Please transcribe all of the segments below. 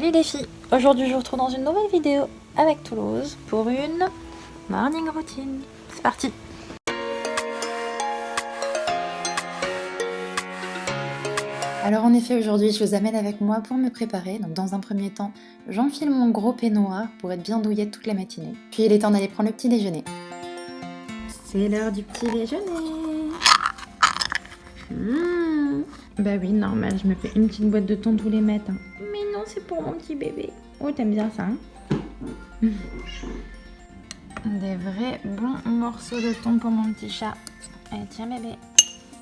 Salut les filles, aujourd'hui je vous retrouve dans une nouvelle vidéo avec Toulouse pour une morning routine. C'est parti. Alors en effet aujourd'hui je vous amène avec moi pour me préparer. Donc dans un premier temps j'enfile mon gros peignoir pour être bien douillette toute la matinée. Puis il est temps d'aller prendre le petit déjeuner. C'est l'heure du petit déjeuner. Bah oui, normal, je me fais une petite boîte de thon tous les matins. Mais non, c'est pour mon petit bébé. Oh, t'aimes bien ça, hein? Des vrais bons morceaux de thon pour mon petit chat. Allez, tiens bébé,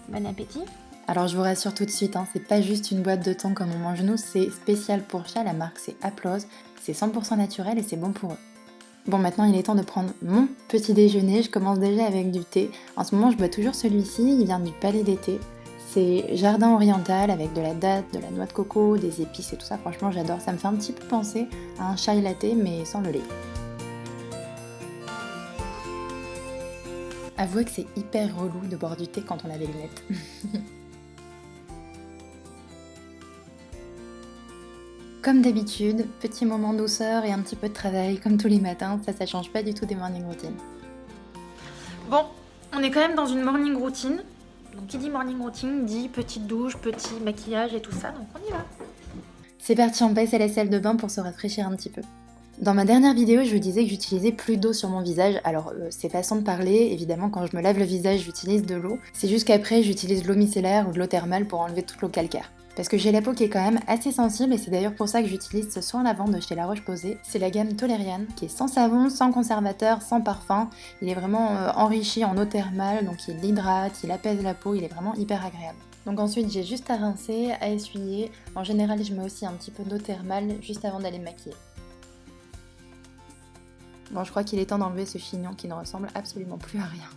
bon appétit. Alors je vous rassure tout de suite, hein, c'est pas juste une boîte de thon comme on mange nous, c'est spécial pour chat, la marque c'est Applause, c'est 100% naturel et c'est bon pour eux. Bon, maintenant il est temps de prendre mon petit déjeuner, je commence déjà avec du thé. En ce moment je bois toujours celui-ci, il vient du Palais d'été. C'est jardin oriental avec de la date, de la noix de coco, des épices et tout ça, franchement j'adore. Ça me fait un petit peu penser à un chai latte mais sans le lait. Avouez que c'est hyper relou de boire du thé quand on a des lunettes. Comme d'habitude, petit moment douceur et un petit peu de travail comme tous les matins, ça change pas du tout des morning routines. Bon, on est quand même dans une morning routine. Donc qui dit morning routine dit petite douche, petit maquillage et tout ça, donc on y va. C'est parti, on passe à la salle de bain pour se rafraîchir un petit peu. Dans ma dernière vidéo, je vous disais que j'utilisais plus d'eau sur mon visage. Alors, c'est façon de parler, évidemment, quand je me lave le visage, j'utilise de l'eau. C'est juste qu'après, j'utilise de l'eau micellaire ou de l'eau thermale pour enlever toute l'eau calcaire. Parce que j'ai la peau qui est quand même assez sensible et c'est d'ailleurs pour ça que j'utilise ce soin lavant de chez La Roche-Posay. C'est la gamme Toleriane qui est sans savon, sans conservateur, sans parfum. Il est vraiment enrichi en eau thermale, donc il hydrate, il apaise la peau, il est vraiment hyper agréable. Donc ensuite j'ai juste à rincer, à essuyer. En général je mets aussi un petit peu d'eau thermale juste avant d'aller me maquiller. Bon, je crois qu'il est temps d'enlever ce chignon qui ne ressemble absolument plus à rien.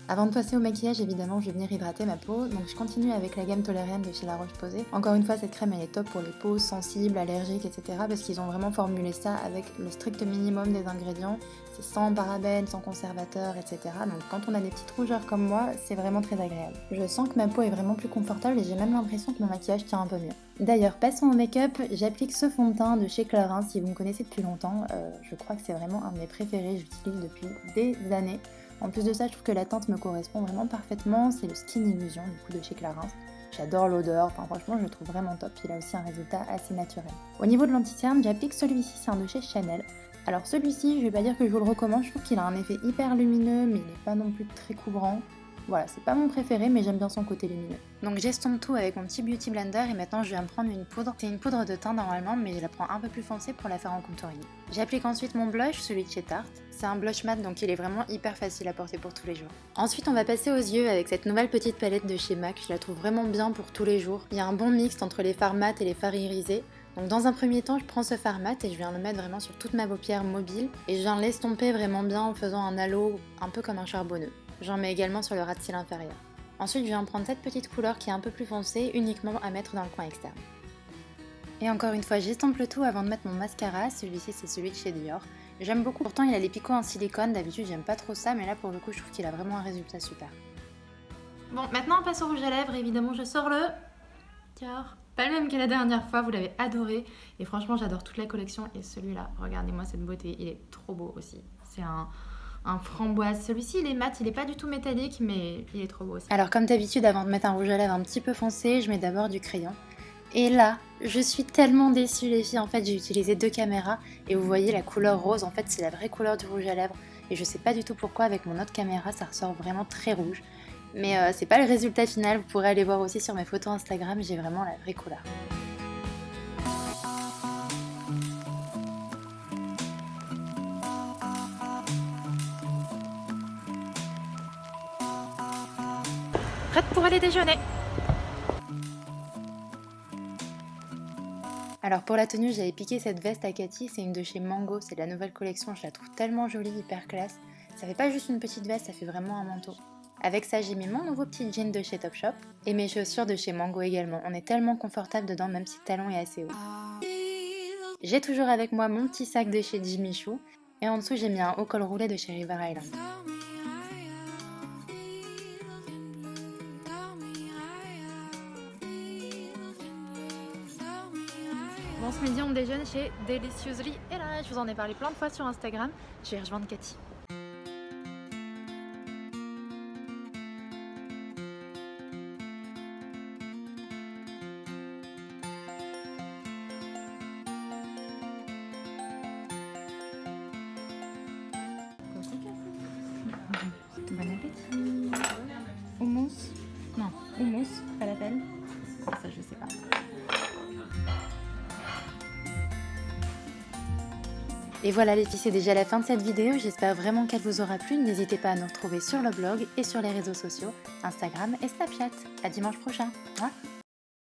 Avant de passer au maquillage, évidemment, je vais venir hydrater ma peau, donc je continue avec la gamme Toleriane de chez La Roche-Posay. Encore une fois, cette crème elle est top pour les peaux sensibles, allergiques, etc. parce qu'ils ont vraiment formulé ça avec le strict minimum des ingrédients. C'est sans parabènes, sans conservateur, etc. Donc quand on a des petites rougeurs comme moi, c'est vraiment très agréable. Je sens que ma peau est vraiment plus confortable et j'ai même l'impression que mon maquillage tient un peu mieux. D'ailleurs, passons au make-up, j'applique ce fond de teint de chez Clarins, si vous me connaissez depuis longtemps. Je crois que c'est vraiment un de mes préférés, j'utilise depuis des années. En plus de ça, je trouve que la teinte me correspond vraiment parfaitement, c'est le Skin Illusion du coup de chez Clarins. J'adore l'odeur, enfin franchement je le trouve vraiment top, il a aussi un résultat assez naturel. Au niveau de l'anti-cerne, j'applique celui-ci, c'est un de chez Chanel. Alors celui-ci, je vais pas dire que je vous le recommande, je trouve qu'il a un effet hyper lumineux, mais il n'est pas non plus très couvrant. Voilà, c'est pas mon préféré, mais j'aime bien son côté lumineux. Donc j'estompe tout avec mon petit Beauty Blender et maintenant je viens me prendre une poudre. C'est une poudre de teint normalement, mais je la prends un peu plus foncée pour la faire en contouring. J'applique ensuite mon blush, celui de chez Tarte. C'est un blush mat, donc il est vraiment hyper facile à porter pour tous les jours. Ensuite, on va passer aux yeux avec cette nouvelle petite palette de chez MAC. Je la trouve vraiment bien pour tous les jours. Il y a un bon mix entre les fards mat et les fards irisés. Donc dans un premier temps, je prends ce fard mat et je viens le mettre vraiment sur toute ma paupière mobile. Et je viens l'estomper vraiment bien en faisant un halo un peu comme un charbonneux. J'en mets également sur le ras de cils inférieur. Ensuite, je viens prendre cette petite couleur qui est un peu plus foncée, uniquement à mettre dans le coin externe. Et encore une fois, j'estompe le tout avant de mettre mon mascara. Celui-ci, c'est celui de chez Dior. J'aime beaucoup, pourtant il a les picots en silicone. D'habitude, j'aime pas trop ça, mais là, pour le coup, je trouve qu'il a vraiment un résultat super. Bon, maintenant, on passe au rouge à lèvres. Évidemment, je sors le Dior. Pas le même que la dernière fois, vous l'avez adoré. Et franchement, j'adore toute la collection. Et celui-là, regardez-moi cette beauté, il est trop beau aussi. C'est un framboise. Celui-ci, il est mat, il est pas du tout métallique, mais il est trop beau aussi. Alors, comme d'habitude, avant de mettre un rouge à lèvres un petit peu foncé, je mets d'abord du crayon. Et là, je suis tellement déçue les filles, en fait j'ai utilisé 2 caméras et vous voyez la couleur rose, en fait c'est la vraie couleur du rouge à lèvres et je sais pas du tout pourquoi avec mon autre caméra ça ressort vraiment très rouge. Mais c'est pas le résultat final, vous pourrez aller voir aussi sur mes photos Instagram, j'ai vraiment la vraie couleur. Prête pour aller déjeuner. Alors pour la tenue, j'avais piqué cette veste à Cathy, c'est une de chez Mango, c'est de la nouvelle collection, je la trouve tellement jolie, hyper classe. Ça fait pas juste une petite veste, ça fait vraiment un manteau. Avec ça, j'ai mis mon nouveau petit jean de chez Topshop et mes chaussures de chez Mango également. On est tellement confortable dedans, même si le talon est assez haut. J'ai toujours avec moi mon petit sac de chez Jimmy Choo et en dessous, j'ai mis un haut col roulé de chez River Island. Bon, Bon, ce midi on déjeune chez Deliciously et là je vous en ai parlé plein de fois sur Instagram, je vais rejoindre Cathy. Bon appétit. Houmous. Non, houmous, falafel. Ça je sais pas. Et voilà les filles, c'est déjà la fin de cette vidéo, j'espère vraiment qu'elle vous aura plu. N'hésitez pas à nous retrouver sur le blog et sur les réseaux sociaux, Instagram et Snapchat. À dimanche prochain. Au revoir.